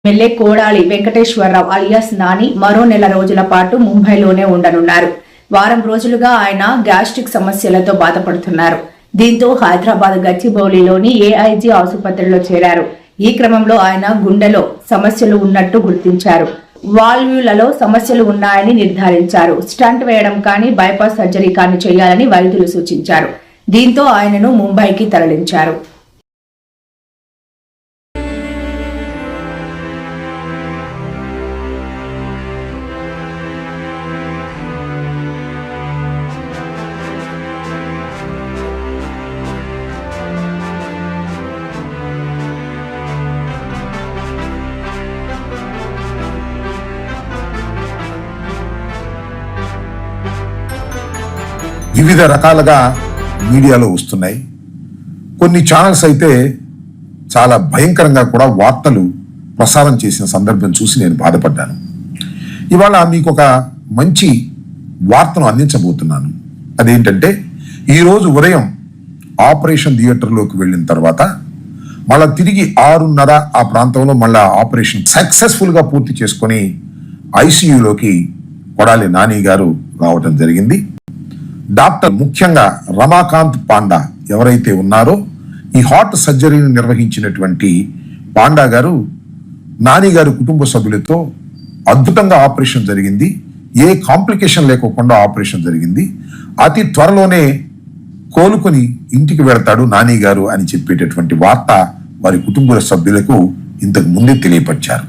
MLA కోడాలి Venkateswararao alias Nani మరో నెల రోజుల పాటు ముంబైలోనే ఉండనున్నారు. వారం రోజులుగా ఆయన గ్యాస్ట్రిక్ సమస్యలతో బాధపడుతున్నారు. దీంతో హైదరాబాద్ గచ్చిబౌలిలోని ఏఐజీ ఆసుపత్రిలో చేరారు. ఈ క్రమంలో ఆయన గుండెలో సమస్యలు ఉన్నట్టు గుర్తించారు. వాల్వ్యూలలో సమస్యలు ఉన్నాయని నిర్ధారించారు. స్టంట్ వేయడం కానీ బైపాస్ సర్జరీ కానీ చేయాలని వైద్యులు సూచించారు. దీంతో ఆయనను ముంబైకి తరలించారు. వివిధ రకాలుగా మీడియాలో వస్తున్నాయి. కొన్ని ఛానల్స్ అయితే చాలా భయంకరంగా కూడా వార్తలు ప్రసారం చేసిన సందర్భం చూసి నేను బాధపడ్డాను. ఇవాళ మీకు ఒక మంచి వార్తను అందించబోతున్నాను. అదేంటంటే ఈరోజు ఉదయం ఆపరేషన్ థియేటర్లోకి వెళ్ళిన తర్వాత మళ్ళా తిరిగి 6:30 ఆ ప్రాంతంలో మళ్ళా ఆపరేషన్ సక్సెస్ఫుల్గా పూర్తి చేసుకొని ఐసీయూలోకి కొడాలి నాని గారు రావటం జరిగింది. డాక్టర్ ముఖ్యంగా రమాకాంత్ పాండా ఎవరైతే ఉన్నారో ఈ హార్ట్ సర్జరీని నిర్వహించినటువంటి పాండా గారు నాని గారి కుటుంబ సభ్యులతో అద్భుతంగా ఆపరేషన్ జరిగింది. ఏ కాంప్లికేషన్ లేకోకుండా ఆపరేషన్ జరిగింది. అతి త్వరలోనే కోలుకొని ఇంటికి వెళతాడు నాని గారు అని చెప్పేటటువంటి వార్త వారి కుటుంబ సభ్యులకు ఇంతకు ముందే తెలియపరిచారు.